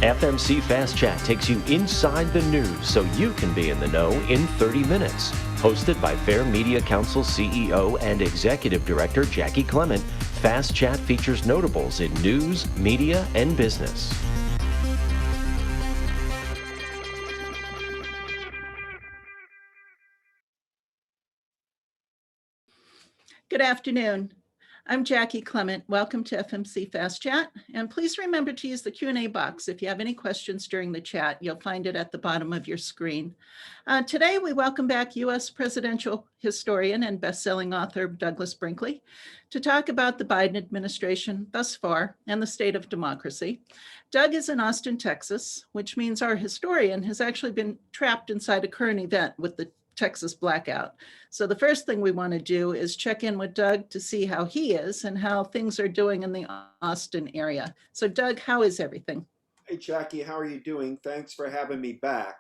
FMC Fast Chat takes you inside the news so you can be in the know in 30 minutes. Hosted by Fair Media Council CEO and Executive Director Jackie Clement, Fast Chat features notables in news, media, and business. Good afternoon. I'm Jackie Clement. Welcome to FMC Fast Chat. And please remember to use the Q&A box if you have any questions during the chat. You'll find it at the bottom of your screen. Today, we welcome back U.S. presidential historian and best-selling author Douglas Brinkley to talk about the Biden administration thus far and the state of democracy. Doug is in Austin, Texas, which means our historian has actually been trapped inside a current event with the Texas blackout. So the first thing we want to do is check in with Doug to see how he is and how things are doing in the Austin area. So Doug, how is everything? Hey, Jackie, how are you doing? Thanks for having me back.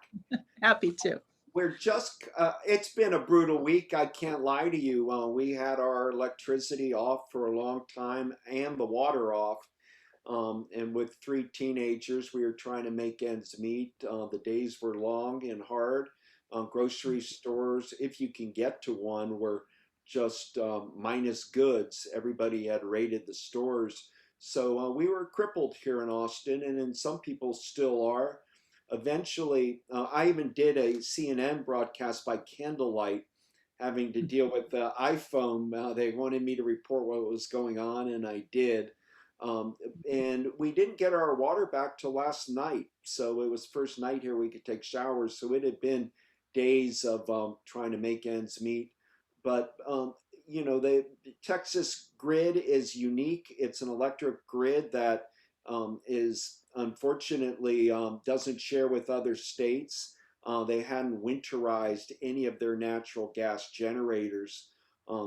Happy to. We're just, it's been a brutal week. I can't lie to you. We had our electricity off for a long time and the water off. And with 3 teenagers, we were trying to make ends meet. The days were long and hard. Grocery stores, if you can get to one, were just minus goods. Everybody had raided the stores. So we were crippled here in Austin, and then some people still are. Eventually, I even did a CNN broadcast by candlelight, having to deal with the iPhone. They wanted me to report what was going on, and I did. And we didn't get our water back till last night. So it was first night here we could take showers. So it had been days of trying to make ends meet. But, you know, the Texas grid is unique. It's an electric grid that is unfortunately doesn't share with other states. They hadn't winterized any of their natural gas generators.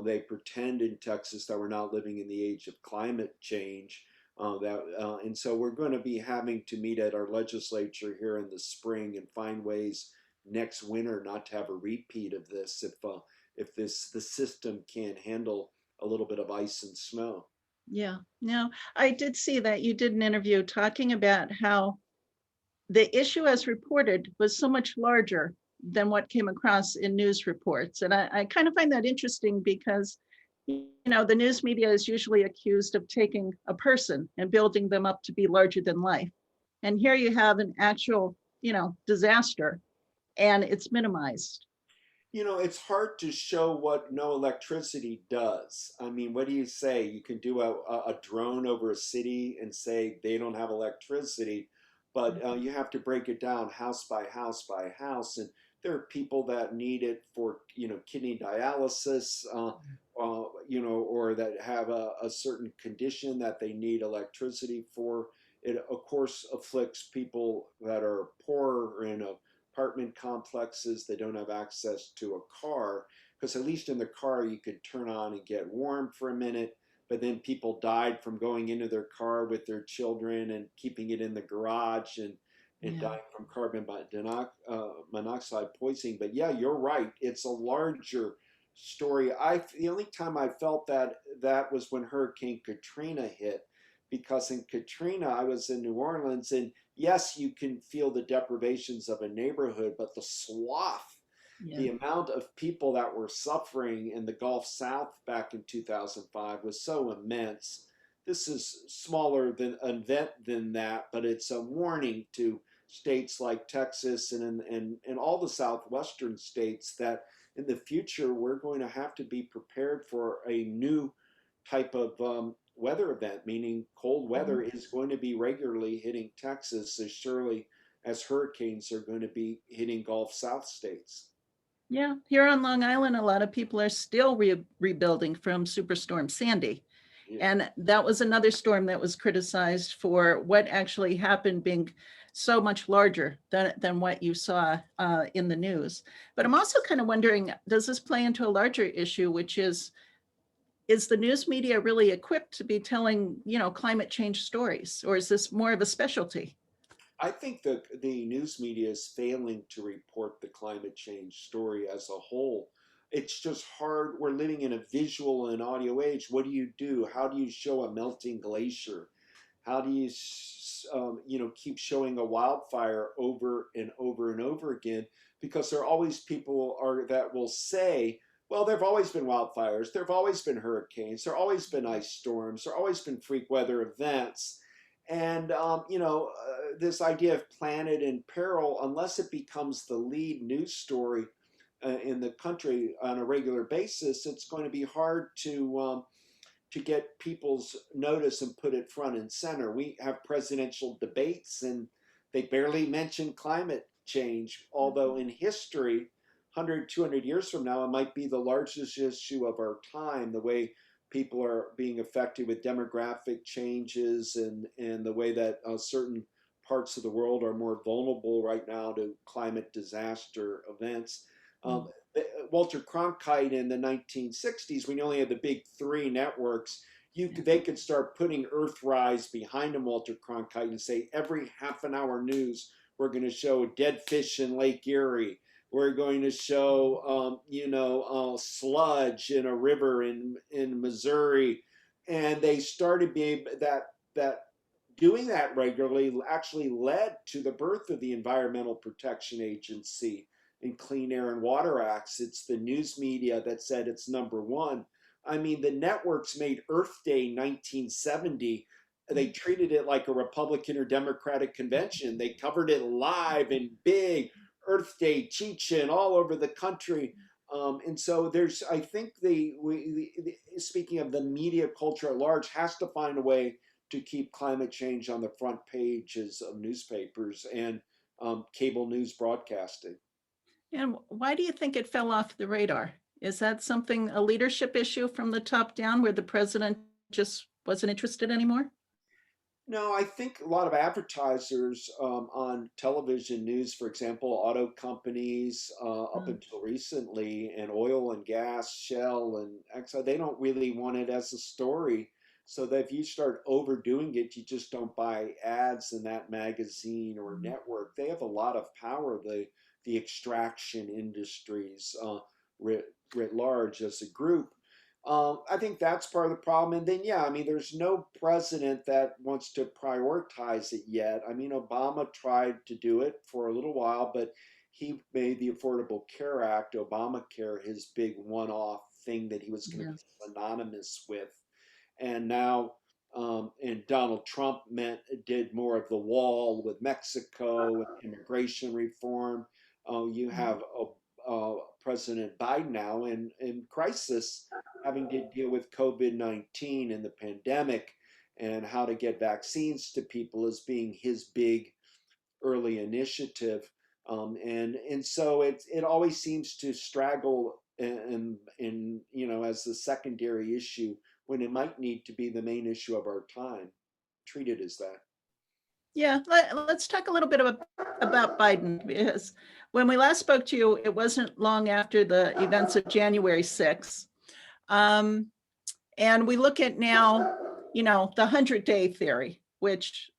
They pretend in Texas that we're not living in the age of climate change. And so we're going to be having to meet at our legislature here in the spring and find ways next winter not to have a repeat of this if the system can't handle a little bit of ice and snow. Yeah, no, I did see that you did an interview talking about how the issue as reported was so much larger than what came across in news reports. And I kind of find that interesting because, you know, the news media is usually accused of taking a person and building them up to be larger than life. And here you have an actual, you know, disaster, and it's minimized. You know, it's hard to show what no electricity does. I mean, what do you say? You can do a drone over a city and say they don't have electricity, but you have to break it down house by house by house. And there are people that need it for, you know, kidney dialysis, you know, or that have a certain condition that they need electricity for. It, of course, afflicts people that are poor or in a apartment complexes. They don't have access to a car, because at least in the car you could turn on and get warm for a minute, but then people died from going into their car with their children and keeping it in the garage and dying from carbon monoxide poisoning. But yeah, you're right, it's a larger story. The only time I felt that was when Hurricane Katrina hit, because in Katrina I was in New Orleans, and yes, you can feel the deprivations of a neighborhood, but the swath, the amount of people that were suffering in the Gulf South back in 2005 was so immense. This is smaller than an event than that, but it's a warning to states like Texas and all the southwestern states that in the future we're going to have to be prepared for a new type of weather event, meaning cold weather is going to be regularly hitting Texas as surely as hurricanes are going to be hitting Gulf South states. Yeah, here on Long Island, a lot of people are still rebuilding from Superstorm Sandy. Yeah. And that was another storm that was criticized for what actually happened being so much larger than what you saw in the news. But I'm also kind of wondering, does this play into a larger issue, which is the news media really equipped to be telling, you know, climate change stories, or is this more of a specialty? I think the news media is failing to report the climate change story as a whole. It's just hard. We're living in a visual and audio age. What do you do? How do you show a melting glacier? How do you, keep showing a wildfire over and over and over again? Because there are always people that will say, well, there have always been wildfires, there have always been hurricanes, there have always been ice storms, there have always been freak weather events. And, this idea of planet in peril, unless it becomes the lead news story in the country on a regular basis, it's going to be hard to get people's notice and put it front and center. We have presidential debates and they barely mention climate change, although in history, 100, 200 years from now, it might be the largest issue of our time, the way people are being affected with demographic changes and the way that certain parts of the world are more vulnerable right now to climate disaster events. Um, Walter Cronkite in the 1960s, when you only had the big three networks, they could start putting Earthrise behind them, Walter Cronkite, and say every half an hour news, we're going to show dead fish in Lake Erie. We're going to show, sludge in a river in Missouri. And they started being that doing that regularly actually led to the birth of the Environmental Protection Agency and Clean Air and Water Acts. It's the news media that said it's number one. I mean, the networks made Earth Day 1970. They treated it like a Republican or Democratic convention. They covered it live and big, Earth Day, teach-in all over the country. And so I think speaking of the media culture at large, has to find a way to keep climate change on the front pages of newspapers and cable news broadcasting. And why do you think it fell off the radar? Is that a leadership issue from the top down where the president just wasn't interested anymore? No, I think a lot of advertisers on television news, for example, auto companies up until recently, and oil and gas, Shell and Exxon, they don't really want it as a story. So that if you start overdoing it, you just don't buy ads in that magazine or network. They have a lot of power, the extraction industries writ large as a group. I think that's part of the problem. And then, yeah, I mean, there's no president that wants to prioritize it yet. I mean, Obama tried to do it for a little while, but he made the Affordable Care Act, Obamacare, his big one-off thing that he was going to be synonymous with. And now, and Donald Trump did more of the wall with Mexico and immigration reform. You have President Biden now in crisis, having to deal with COVID-19 and the pandemic and how to get vaccines to people as being his big early initiative. And so it always seems to straggle as the secondary issue when it might need to be the main issue of our time. Treat it as that. Yeah, let's talk a little bit about Biden, because when we last spoke to you, it wasn't long after the events of January 6th. And we look at now, the 100-day theory, which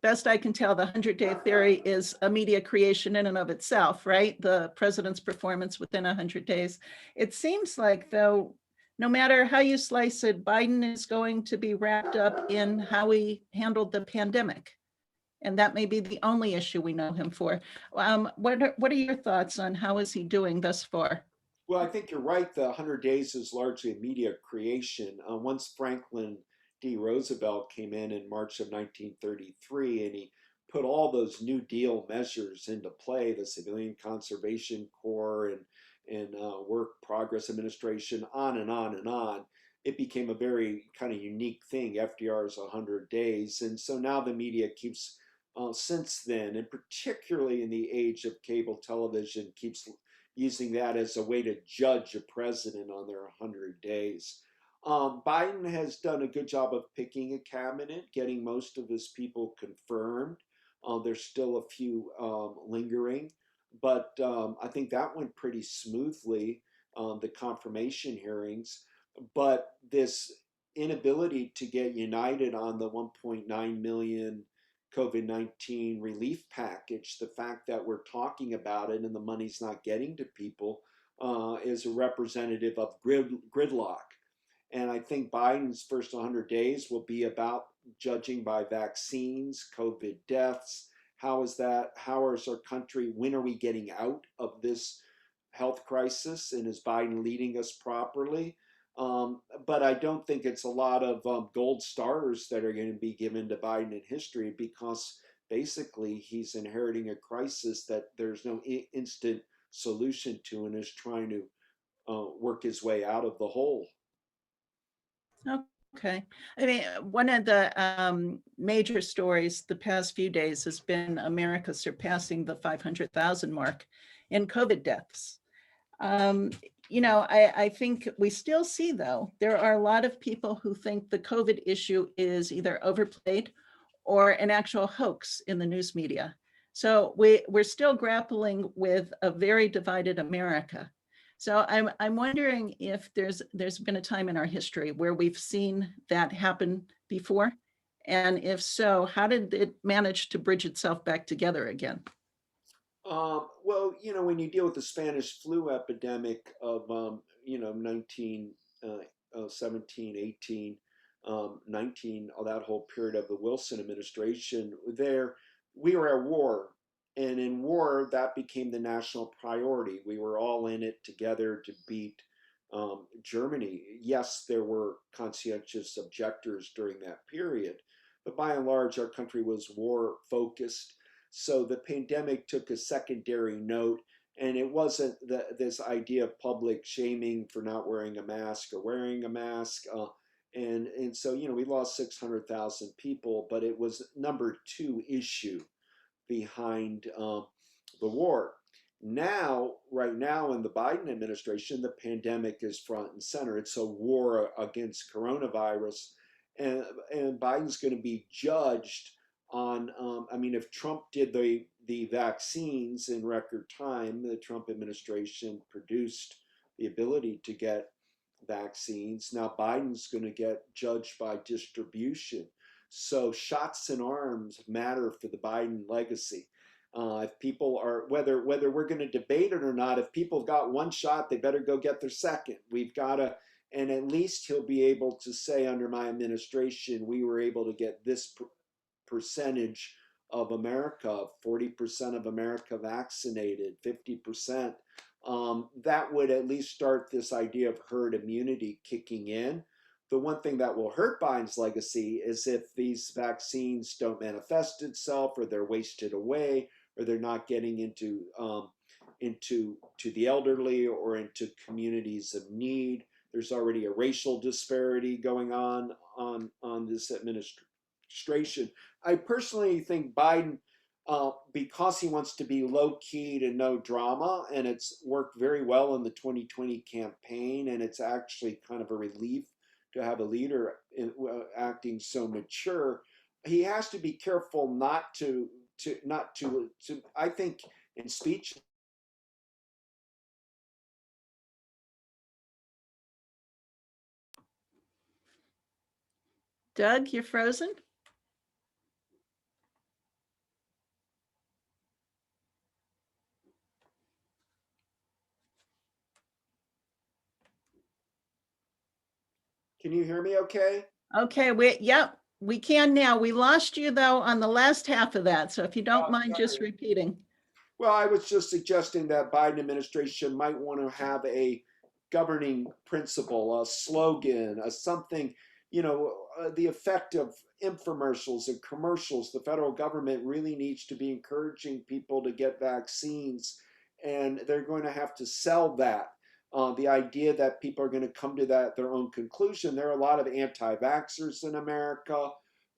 best I can tell, the 100-day theory is a media creation in and of itself, right? The president's performance within 100 days. It seems like, though, no matter how you slice it, Biden is going to be wrapped up in how he handled the pandemic. And that may be the only issue we know him for. What are your thoughts on how is he doing thus far? Well, I think you're right. The 100 days is largely a media creation. Once Franklin D. Roosevelt came in March of 1933, and he put all those New Deal measures into play, the Civilian Conservation Corps and Work Progress Administration, on and on and on. It became a very kind of unique thing, FDR's 100 days. And so now the media keeps, since then, and particularly in the age of cable television, keeps using that as a way to judge a president on their 100 days. Biden has done a good job of picking a cabinet, getting most of his people confirmed. There's still a few lingering, but I think that went pretty smoothly, the confirmation hearings. But this inability to get united on the 1.9 million COVID-19 relief package, the fact that we're talking about it and the money's not getting to people, is a representative of gridlock. And I think Biden's first 100 days will be about judging by vaccines, COVID deaths. How is that? How is our country? When are we getting out of this health crisis? And is Biden leading us properly? But I don't think it's a lot of gold stars that are going to be given to Biden in history, because basically he's inheriting a crisis that there's no instant solution to, and is trying to work his way out of the hole. Okay. I mean, one of the major stories the past few days has been America surpassing the 500,000 mark in COVID deaths. I think we still see, though, there are a lot of people who think the COVID issue is either overplayed or an actual hoax in the news media. So we're still grappling with a very divided America. So I'm wondering if there's been a time in our history where we've seen that happen before, and if so, how did it manage to bridge itself back together again? Well, when you deal with the Spanish flu epidemic of, 1917, 18, 19, that whole period of the Wilson administration, we were at war. And in war, that became the national priority. We were all in it together to beat Germany. Yes, there were conscientious objectors during that period, but by and large, our country was war focused. So the pandemic took a secondary note, and it wasn't this idea of public shaming for not wearing a mask or wearing a mask. And so, we lost 600,000 people, but it was number two issue behind the war. Now, right now in the Biden administration, the pandemic is front and center. It's a war against coronavirus, and Biden's going to be judged on. If Trump did the vaccines in record time, the Trump administration produced the ability to get vaccines. Now Biden's going to get judged by distribution. So shots in arms matter for the Biden legacy. If people are, whether we're going to debate it or not, if people have got one shot, they better go get their second. We've got to, and at least he'll be able to say, under my administration, we were able to get this percentage of America, 40% of America vaccinated, 50%. That would at least start this idea of herd immunity kicking in. The one thing that will hurt Biden's legacy is if these vaccines don't manifest itself, or they're wasted away, or they're not getting into the elderly or into communities of need. There's already a racial disparity going on this administration. I personally think Biden, because he wants to be low-keyed and no drama, and it's worked very well in the 2020 campaign, and it's actually kind of a relief to have a leader acting so mature. He has to be careful not to I think in speech. Doug, you're frozen? Can you hear me okay? Okay, we can now. We lost you, though, on the last half of that. So if you don't mind just repeating. Well, I was just suggesting that Biden administration might want to have a governing principle, a slogan, a something, the effect of infomercials and commercials. The federal government really needs to be encouraging people to get vaccines, and they're going to have to sell that. The idea that people are going to come to their own conclusion. There are a lot of anti-vaxxers in America.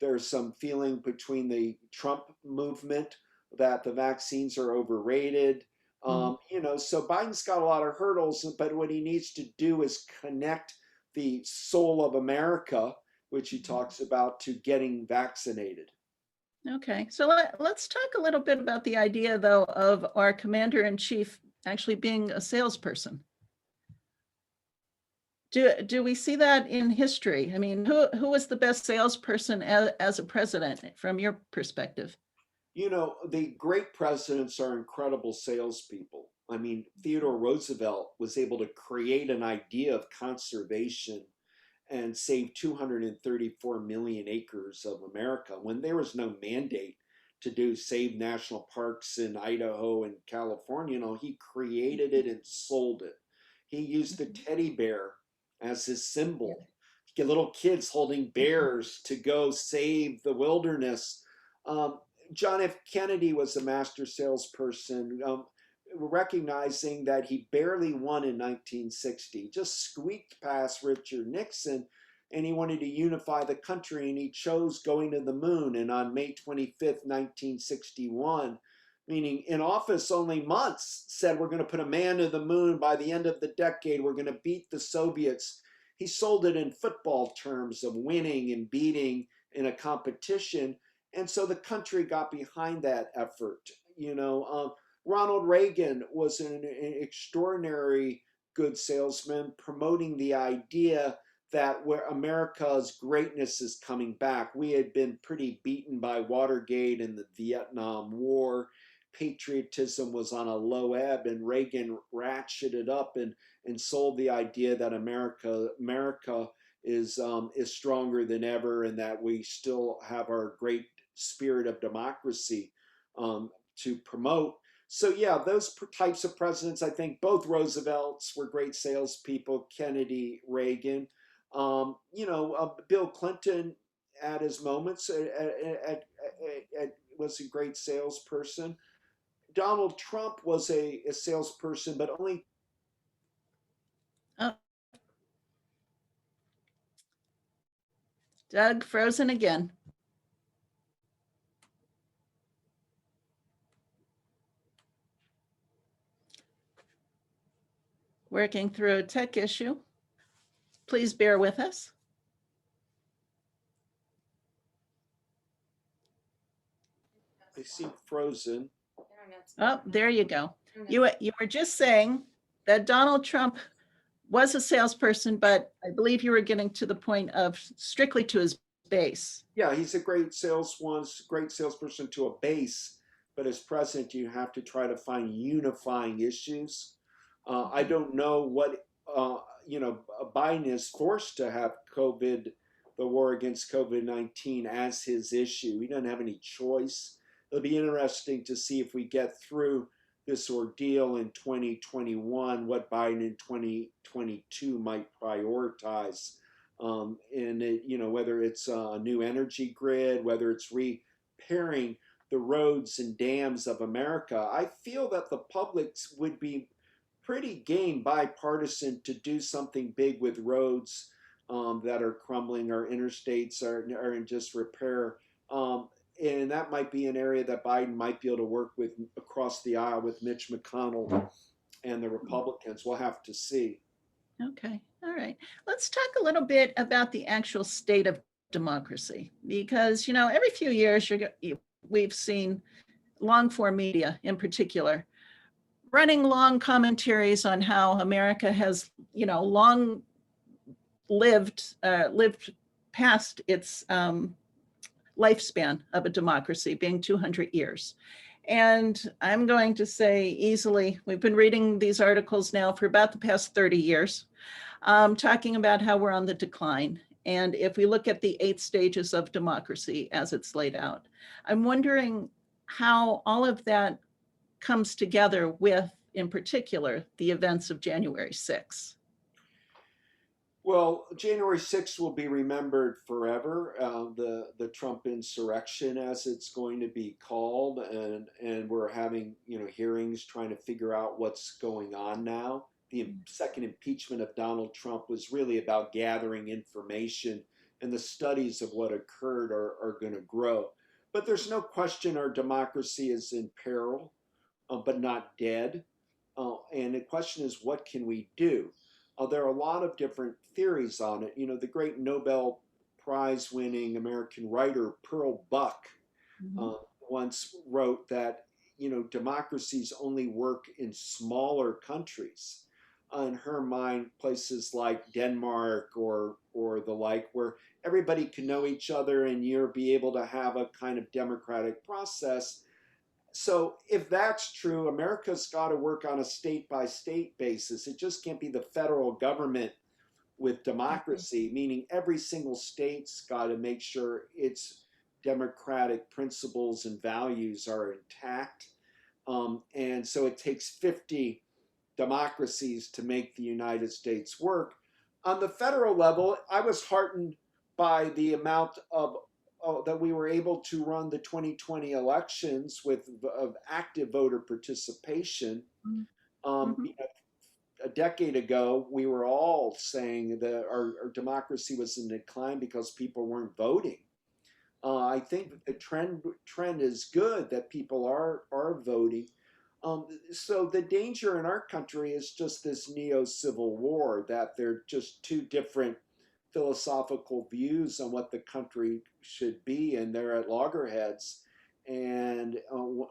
There's some feeling between the Trump movement that the vaccines are overrated. So Biden's got a lot of hurdles, but what he needs to do is connect the soul of America, which he talks about, to getting vaccinated. Okay, so let's talk a little bit about the idea, though, of our commander-in-chief actually being a salesperson. Do we see that in history? I mean, who was the best salesperson as a president from your perspective? The great presidents are incredible salespeople. I mean, Theodore Roosevelt was able to create an idea of conservation and saved 234 million acres of America when there was no mandate to do save national parks in Idaho and California. He created it and sold it. He used the teddy bear as his symbol. Get little kids holding bears to go save the wilderness. John F. Kennedy was a master salesperson, recognizing that he barely won in 1960, just squeaked past Richard Nixon, and he wanted to unify the country, and he chose going to the moon. And on May 25th, 1961, meaning in office only months, said we're going to put a man to the moon by the end of the decade, we're going to beat the Soviets. He sold it in football terms of winning and beating in a competition. And so the country got behind that effort. Ronald Reagan was an extraordinary good salesman, promoting the idea that where America's greatness is coming back. We had been pretty beaten by Watergate and the Vietnam War. Patriotism was on a low ebb, and Reagan ratcheted up and sold the idea that America is stronger than ever, and that we still have our great spirit of democracy to promote. So yeah, those types of presidents, I think both Roosevelts were great salespeople, Kennedy, Reagan. Bill Clinton at his moments was a great salesperson. Donald Trump was a salesperson, but only. Oh. Doug, frozen again. Working through a tech issue. Please bear with us. They seem frozen. Oh, there you go. You were just saying that Donald Trump was a salesperson, but I believe you were getting to the point of strictly to his base. Yeah, he's a great salesperson to a base, but as president, you have to try to find unifying issues. I don't know what, Biden is forced to have the war against COVID-19 as his issue. He doesn't have any choice. It'll be interesting to see if we get through this ordeal in 2021, what Biden in 2022 might prioritize. Whether it's a new energy grid, whether it's repairing the roads and dams of America. I feel that the public would be pretty game bipartisan to do something big with roads that are crumbling, our interstates are in just repair. And that might be an area that Biden might be able to work with across the aisle with Mitch McConnell and the Republicans. We'll have to see. Okay. All right. Let's talk a little bit about the actual state of democracy, because, every few years we've seen long form media in particular running long commentaries on how America has, long lived past its lifespan of a democracy being 200 years. And I'm going to say easily, we've been reading these articles now for about the past 30 years, talking about how we're on the decline. And if we look at the 8 stages of democracy as it's laid out, I'm wondering how all of that comes together with, in particular, the events of January 6th. Well, January 6th will be remembered forever. The Trump insurrection, as it's going to be called, and we're having hearings trying to figure out what's going on now. The second impeachment of Donald Trump was really about gathering information, and the studies of what occurred are going to grow. But there's no question our democracy is in peril, but not dead. And the question is, what can we do? There are a lot of different theories on it. The great Nobel Prize winning American writer Pearl Buck once wrote that, democracies only work in smaller countries. In her mind, places like Denmark or the like, where everybody can know each other and you'll be able to have a kind of democratic process. So if that's true, America's got to work on a state-by-state basis. It just can't be the federal government with democracy, meaning every single state's got to make sure its democratic principles and values are intact. And so it takes 50 democracies to make the United States work. On the federal level, I was heartened by the amount of that we were able to run the 2020 elections with active voter participation. Mhm. A decade ago, we were all saying that our democracy was in decline because people weren't voting. I think that the trend is good, that people are voting. So the danger in our country is just this neo-civil war, that there are just two different philosophical views on what the country should be, and they're at loggerheads. And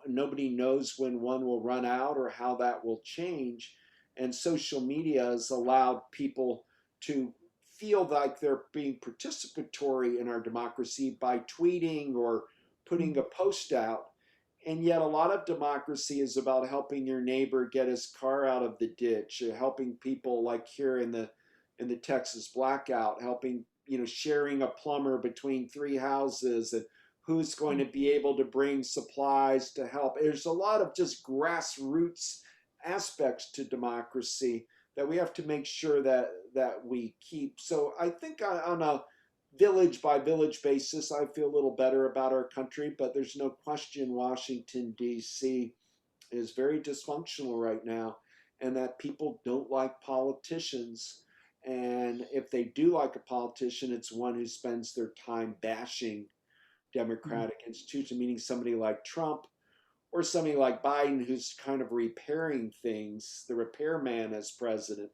nobody knows when one will run out or how that will change. And social media has allowed people to feel like they're being participatory in our democracy by tweeting or putting a post out. And yet a lot of democracy is about helping your neighbor get his car out of the ditch, helping people like here in the Texas blackout, helping, sharing a plumber between three houses, and who's going to be able to bring supplies to help. There's a lot of just grassroots aspects to democracy that we have to make sure that we keep. So I think on a village by village basis, I feel a little better about our country, but there's no question Washington, D.C. is very dysfunctional right now, and that people don't like politicians. And if they do like a politician, it's one who spends their time bashing democratic institutions, meaning somebody like Trump or somebody like Biden, who's kind of repairing things, the repairman as president.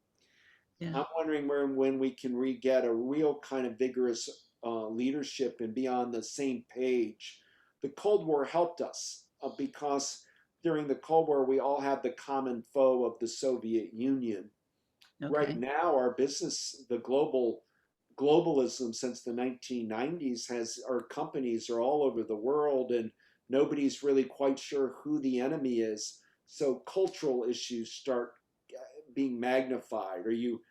Yeah. I'm wondering when we can get a real kind of vigorous leadership and be on the same page. The Cold War helped us because during the Cold War, we all had the common foe of the Soviet Union. Right Okay. now, our business, the globalism since the 1990s our companies are all over the world, and nobody's really quite sure who the enemy is. So cultural issues start being magnified. Are you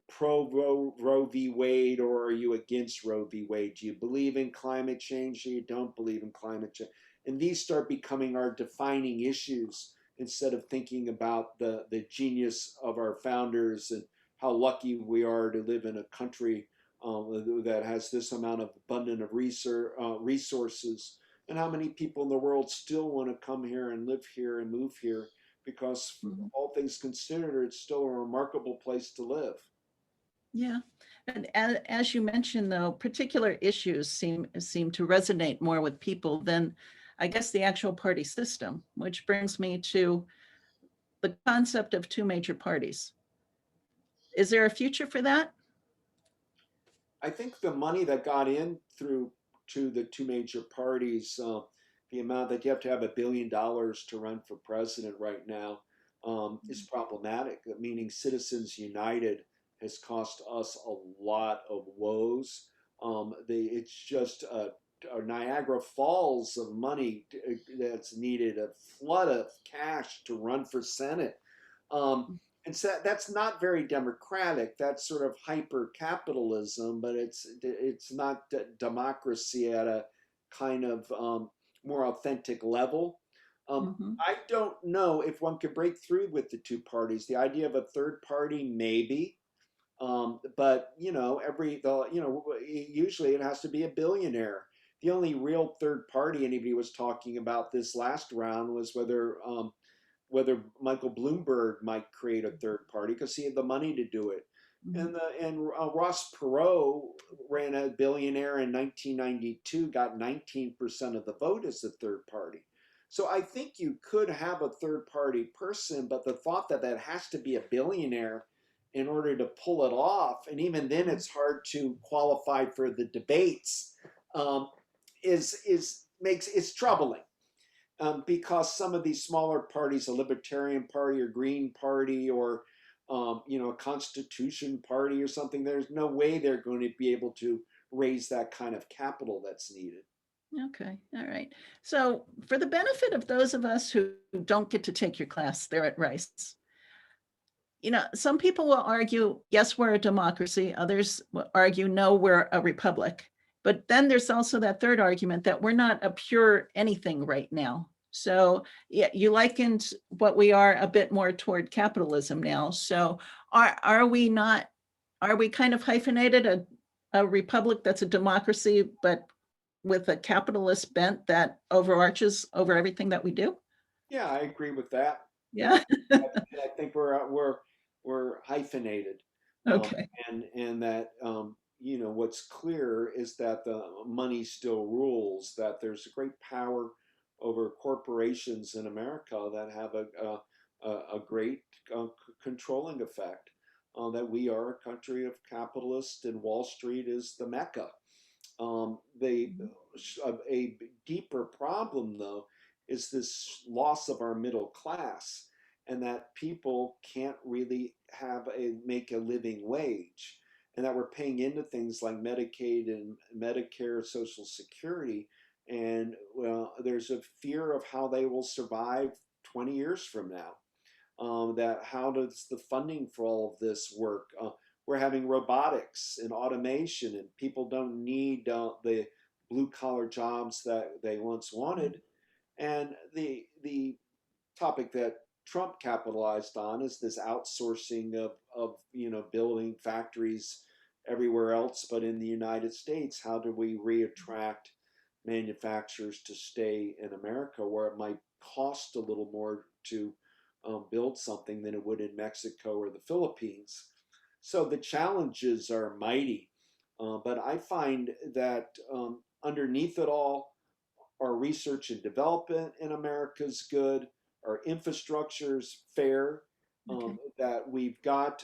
pro Roe v. Wade, or are you against Roe v. Wade? Do you believe in climate change, or you don't believe in climate change? And these start becoming our defining issues instead of thinking about the genius of our founders and how lucky we are to live in a country that has this amount of abundant of resources, and how many people in the world still want to come here and live here and move here, because all things considered, it's still a remarkable place to live. Yeah. And as you mentioned, though, particular issues seem to resonate more with people than, I guess, the actual party system, which brings me to the concept of two major parties. Is there a future for that? I think the money that got in through to the two major parties, the amount that you have to have $1 billion to run for president right now, is problematic. Meaning, Citizens United has cost us a lot of woes. It's just a Niagara Falls of money that's needed, a flood of cash to run for Senate. And so that's not very democratic. That's sort of hyper capitalism, but it's not democracy at a kind of more authentic level. I don't know if one could break through with the two parties. The idea of a third party, maybe, but usually it has to be a billionaire. The only real third party anybody was talking about this last round was whether Michael Bloomberg might create a third party because he had the money to do it. And Ross Perot ran a billionaire in 1992, got 19% of the vote as a third party. So I think you could have a third party person, but the thought that has to be a billionaire in order to pull it off, and even then it's hard to qualify for the debates, it's troubling. Because some of these smaller parties, a Libertarian Party or Green Party or a Constitution Party or something, there's no way they're going to be able to raise that kind of capital that's needed. Okay, all right. So for the benefit of those of us who don't get to take your class there at Rice, some people will argue, yes, we're a democracy. Others will argue, no, we're a republic. But then there's also that third argument that we're not a pure anything right now. So yeah, you likened what we are a bit more toward capitalism now. So are we not, are we kind of hyphenated a republic that's a democracy, but with a capitalist bent that overarches over everything that we do? Yeah, I agree with that. Yeah. I think we're hyphenated, um, Okay. and that what's clear is that the money still rules. That there's a great power over corporations in America that have a great controlling effect. That we are a country of capitalists, and Wall Street is the mecca. They a deeper problem though is this loss of our middle class, and that people can't really make a living wage, and that we're paying into things like Medicaid and Medicare, Social Security, and well, there's a fear of how they will survive 20 years from now. That how does the funding for all of this work? We're having robotics and automation, and people don't need the blue collar jobs that they once wanted. And the topic that Trump capitalized on is this outsourcing of building factories everywhere else but in the United States. How do we reattract manufacturers to stay in America, where it might cost a little more to build something than it would in Mexico or the Philippines? So the challenges are mighty, but I find that underneath it all, our research and development in America is good. Our infrastructure is fair. Okay. That we've got,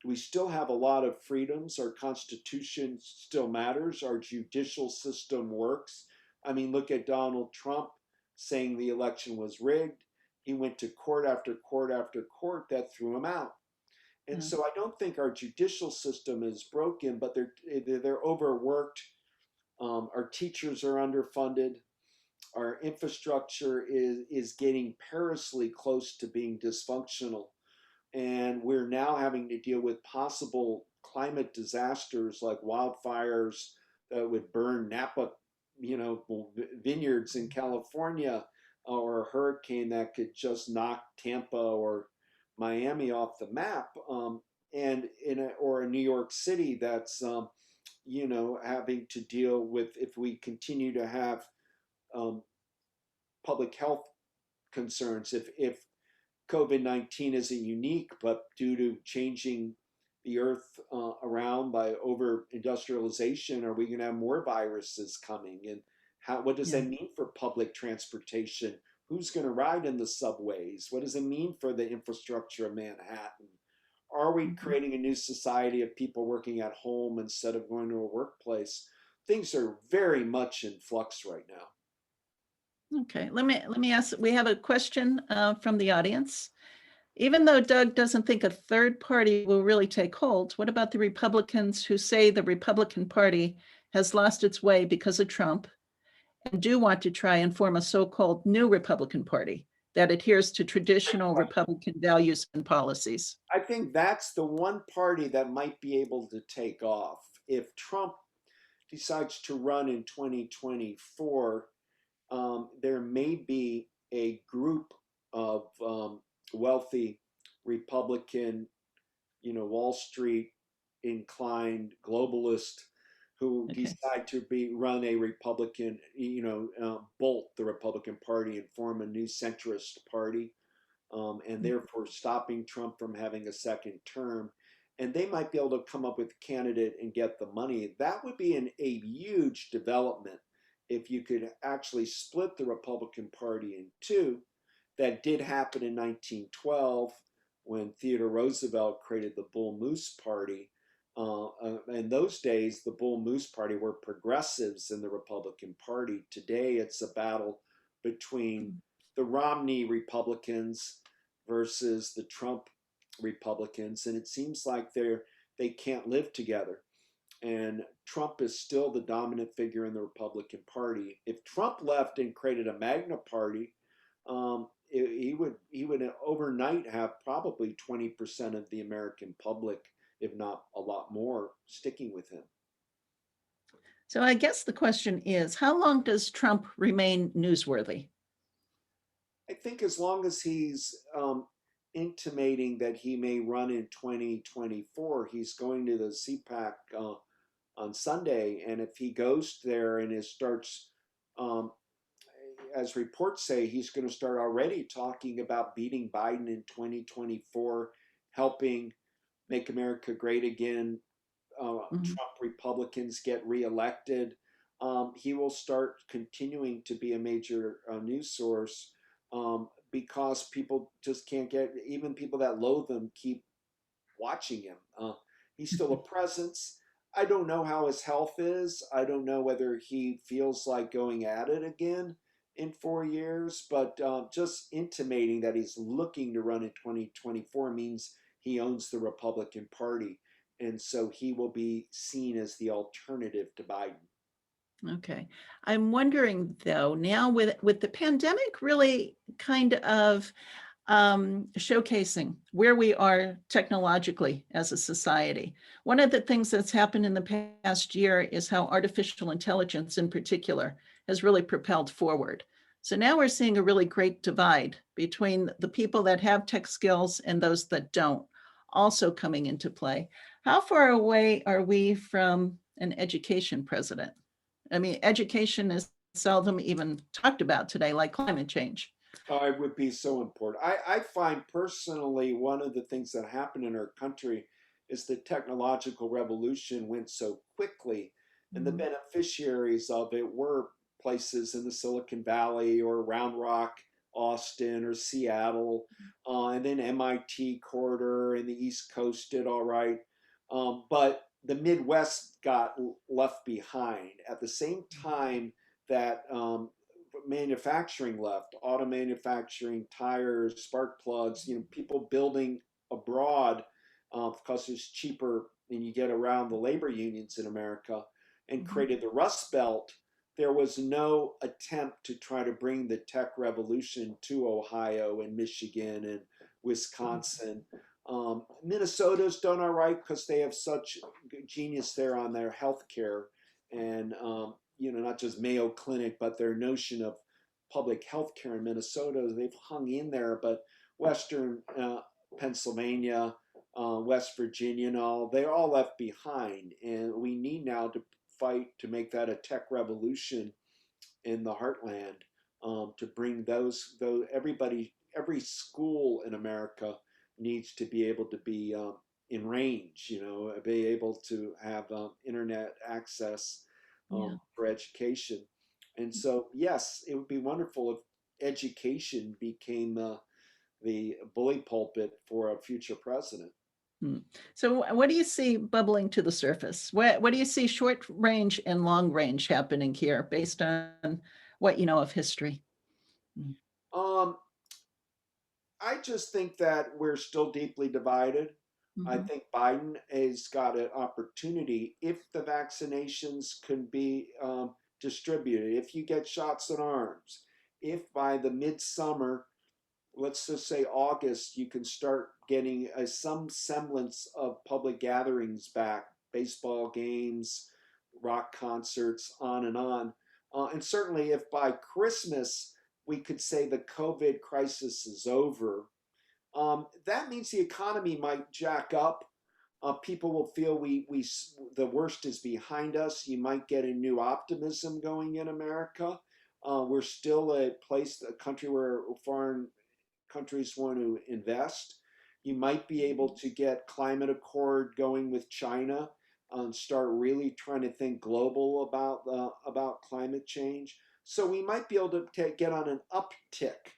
we still have a lot of freedoms. Our Constitution still matters. Our judicial system works. I mean, look at Donald Trump saying the election was rigged. He went to court after court after court that threw him out. And Yeah. so I don't think our judicial system is broken, but they're overworked. Our teachers are underfunded. Our infrastructure is getting perilously close to being dysfunctional, and we're now having to deal with possible climate disasters like wildfires that would burn Napa, vineyards in California, or a hurricane that could just knock Tampa or Miami off the map, and or a New York City that's having to deal with, if we continue to have um, public health concerns. If COVID-19 isn't unique, but due to changing the earth around by over industrialization, are we going to have more viruses coming? And what does Yeah. that mean for public transportation? Who's going to ride in the subways? What does it mean for the infrastructure of Manhattan? Are we creating a new society of people working at home instead of going to a workplace? Things are very much in flux right now. Okay, let me ask, we have a question from the audience. Even though Doug doesn't think a third party will really take hold, what about the Republicans who say the Republican Party has lost its way because of Trump and do want to try and form a so-called new Republican Party that adheres to traditional Republican values and policies? I think that's the one party that might be able to take off. If Trump decides to run in 2024, there may be a group of wealthy Republican, Wall Street inclined globalist who Okay. decide to run a Republican, bolt the Republican Party and form a new centrist party, and therefore stopping Trump from having a second term. And they might be able to come up with a candidate and get the money. That would be a huge development if you could actually split the Republican Party in two. That did happen in 1912 when Theodore Roosevelt created the Bull Moose Party. In those days, the Bull Moose Party were progressives in the Republican Party. Today, it's a battle between the Romney Republicans versus the Trump Republicans, and it seems like they can't live together. And Trump is still the dominant figure in the Republican Party. If Trump left and created a Magna Party, he would overnight have probably 20% of the American public, if not a lot more, sticking with him. So I guess the question is, how long does Trump remain newsworthy? I think as long as he's intimating that he may run in 2024, he's going to the CPAC on Sunday, and if he goes there and starts, as reports say, he's going to start already talking about beating Biden in 2024, helping make America great again, Trump Republicans get reelected. He will start continuing to be a major news source because people just can't get, even people that loathe him keep watching him. He's still a presence. I don't know how his health is. I don't know whether he feels like going at it again in 4 years, but just intimating that he's looking to run in 2024 means he owns the Republican Party. And so he will be seen as the alternative to Biden. Okay. I'm wondering though, now with the pandemic really kind of showcasing where we are technologically as a society. One of the things that's happened in the past year is how artificial intelligence in particular has really propelled forward. So now we're seeing a really great divide between the people that have tech skills and those that don't, also coming into play. How far away are we from an education president? I mean, education is seldom even talked about today, like climate change. It would be so important. I find personally one of the things that happened in our country is the technological revolution went so quickly, and the beneficiaries of it were places in the Silicon Valley or Round Rock, Austin, or Seattle, and then MIT corridor and the East Coast did all right. But the Midwest got left behind at the same time that manufacturing left, auto manufacturing, tires, spark plugs, people building abroad because it's cheaper and you get around the labor unions in America, and created the Rust Belt. There was no attempt to try to bring the tech revolution to Ohio and Michigan and Wisconsin. Minnesota's done all right because they have such genius there on their healthcare and not just Mayo Clinic, but their notion of public health care in Minnesota, they've hung in there. But Western Pennsylvania, West Virginia, and all, they're all left behind. And we need now to fight to make that a tech revolution in the heartland, to bring those every school in America needs to be able to be in range, be able to have internet access for education. And so, yes, it would be wonderful if education became the bully pulpit for a future president. So what do you see bubbling to the surface? What do you see short range and long range happening here based on what you know of history? I just think that we're still deeply divided. I think Biden has got an opportunity if the vaccinations can be distributed, if you get shots in arms, if by the midsummer, let's just say August, you can start getting some semblance of public gatherings back, baseball games, rock concerts, on and on. And certainly if by Christmas we could say the COVID crisis is over, that means the economy might jack up. People will feel the worst is behind us. You might get a new optimism going in America. We're still a country where foreign countries want to invest. You might be able to get climate accord going with China and start really trying to think global about climate change. So we might be able to get on an uptick.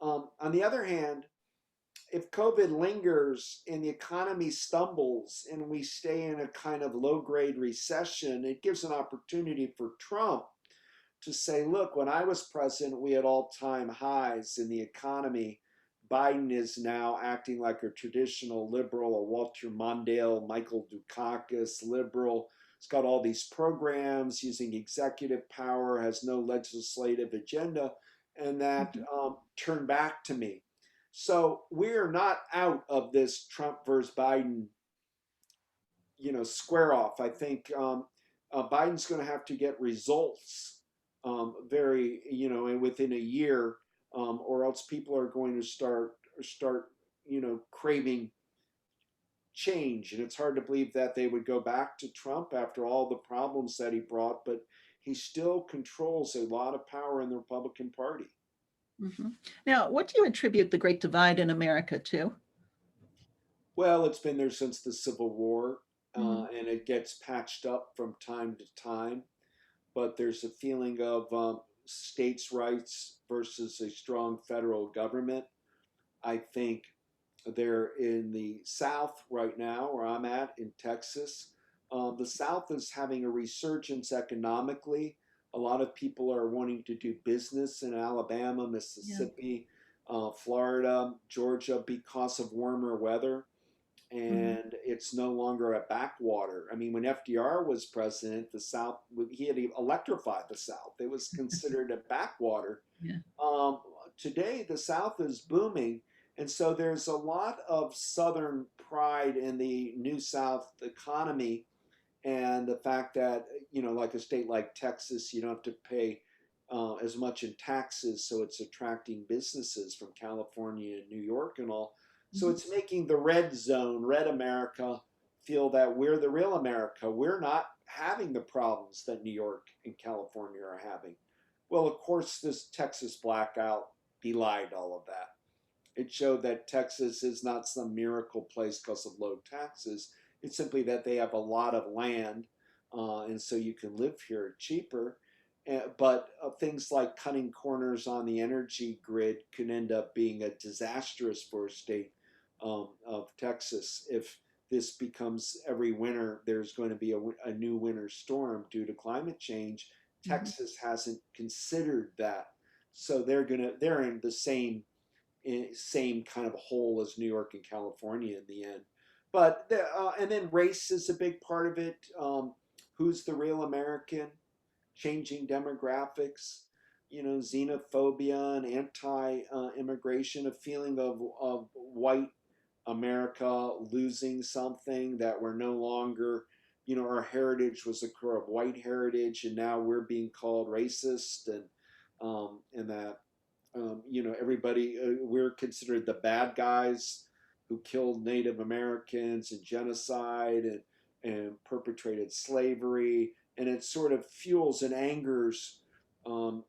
On the other hand, if COVID lingers and the economy stumbles and we stay in a kind of low-grade recession, it gives an opportunity for Trump to say, look, when I was president, we had all-time highs in the economy. Biden is now acting like a traditional liberal, a Walter Mondale, Michael Dukakis liberal. He's got all these programs using executive power, has no legislative agenda. and that Mhm. turned back to me. So we're not out of this Trump versus Biden, square off. I think Biden's going to have to get results very, and within a year, or else people are going to start, craving change. And it's hard to believe that they would go back to Trump after all the problems that he brought, but he still controls a lot of power in the Republican Party. Mhm. Now, what do you attribute the Great Divide in America to? Well, it's been there since the Civil War, Mhm. and it gets patched up from time to time. But there's a feeling of states' rights versus a strong federal government. I think they're in the South right now, where I'm at in Texas. The South is having a resurgence economically. A lot of people are wanting to do business in Alabama, Yeah. Mississippi, Florida, Georgia because of warmer weather, Mhm. and it's no longer a backwater. I mean, when FDR was president, the South, he had electrified the South. It was considered a backwater. Yeah. Um, Today, the South is booming, and so there's a lot of Southern pride in the New South economy, and the fact that, like a state like Texas, you don't have to pay as much in taxes, so it's attracting businesses from California and New York and all. So Mhm. it's making the red zone, red America, feel that we're the real America. We're not having the problems that New York and California are having. Well, of course, this Texas blackout belied all of that. It showed that Texas is not some miracle place because of low taxes. It's simply that they have a lot of land, and so you can live here cheaper. But things like cutting corners on the energy grid could end up being a disastrous for a state of Texas if this becomes every winter. There's going to be a new winter storm due to climate change. Mhm. Texas hasn't considered that, so they're in the same kind of hole as New York and California in the end. But and then race is a big part of it. Who's the real American? Changing demographics, xenophobia and anti-immigration, a feeling of white America losing something, that we're no longer, our heritage was a core of white heritage, and now we're being called racist, and that everybody, we're considered the bad guys who killed Native Americans and genocide and perpetrated slavery, and it sort of fuels and angers um,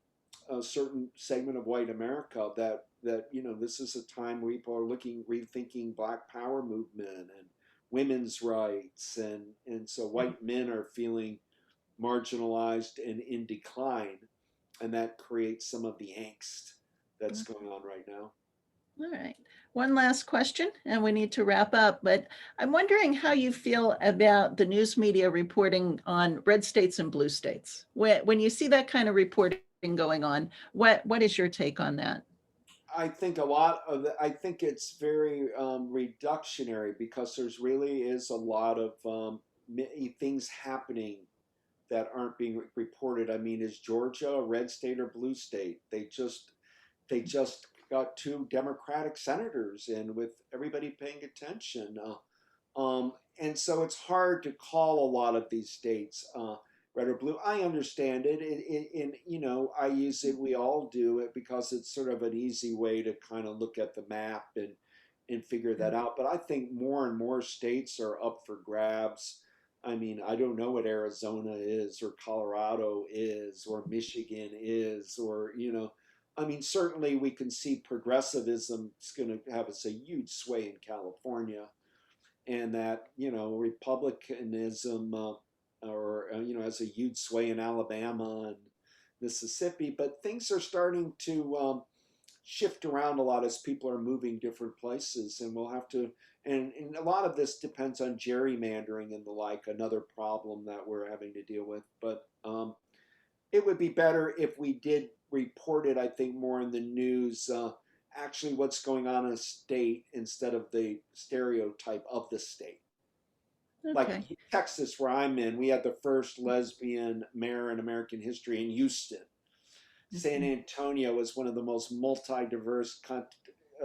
a certain segment of white America that this is a time where people are rethinking Black Power movement and women's rights, and so white men are feeling marginalized and in decline, and that creates some of the angst that's going on right now. All right. One last question, and we need to wrap up, but I'm wondering how you feel about the news media reporting on red states and blue states. When you see that kind of reporting going on, what is your take on that? I think it's very reductionary, because there's really is a lot of things happening that aren't being reported. I mean, is Georgia a red state or blue state? They just got two Democratic senators in, with everybody paying attention. And so it's hard to call a lot of these states red or blue. I understand it. I use it. We all do it because it's sort of an easy way to kind of look at the map and figure that out. But I think more and more states are up for grabs. I mean, I don't know what Arizona is, or Colorado is, or Michigan is, or I mean, certainly we can see progressivism is going to have a huge sway in California, and that republicanism or has a huge sway in Alabama and Mississippi. But things are starting to shift around a lot as people are moving different places, and we'll have to, and a lot of this depends on gerrymandering and the like, another problem that we're having to deal with. But it would be better if we did report it, I think, more in the news, actually what's going on in a state, instead of the stereotype of the state. Like Okay. Texas, where I'm in, we had the first lesbian mayor in American history in Houston. San Antonio is one of the most multi-diverse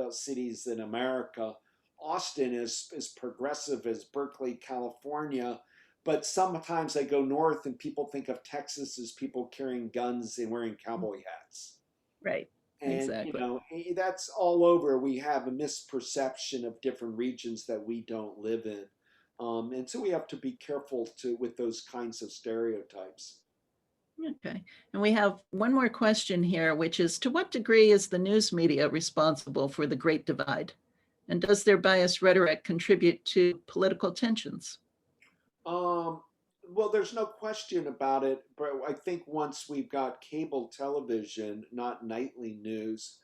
cities in America. Austin is as progressive as Berkeley, California. But sometimes I go north and people think of Texas as people carrying guns and wearing cowboy hats. Right. And, Exactly. that's all over. We have a misperception of different regions that we don't live in. And so we have to be careful with those kinds of stereotypes. Okay. And we have one more question here, which is, to what degree is the news media responsible for the Great Divide? And does their biased rhetoric contribute to political tensions? Well, there's no question about it, but I think once we've got cable television, not nightly news,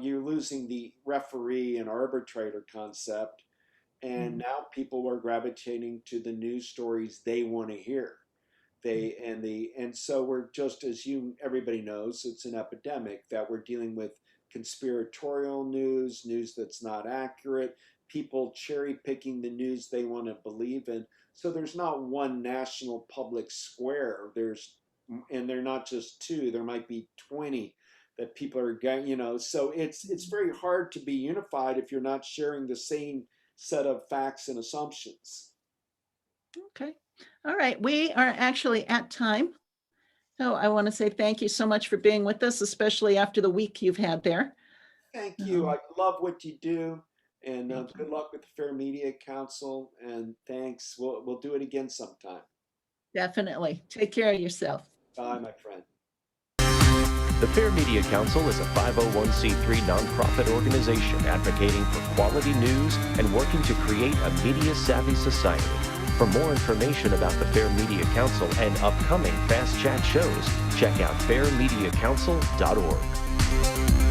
you're losing the referee and arbitrator concept. And now people are gravitating to the news stories they want to hear. And so we're just, as everybody knows, it's an epidemic that we're dealing with conspiratorial news that's not accurate, people cherry picking the news they want to believe in. So there's not one national public square. And they're not just two, there might be 20 that people are getting, so it's very hard to be unified if you're not sharing the same set of facts and assumptions. Okay. All right. We are actually at time. So I want to say thank you so much for being with us, especially after the week you've had there. Thank you. I love what you do. And Thank you. good luck with the Fair Media Council. And thanks. We'll do it again sometime. Definitely. Take care of yourself. Bye, my friend. The Fair Media Council is a 501c3 nonprofit organization advocating for quality news and working to create a media-savvy society. For more information about the Fair Media Council and upcoming Fast Chat shows, check out fairmediacouncil.org.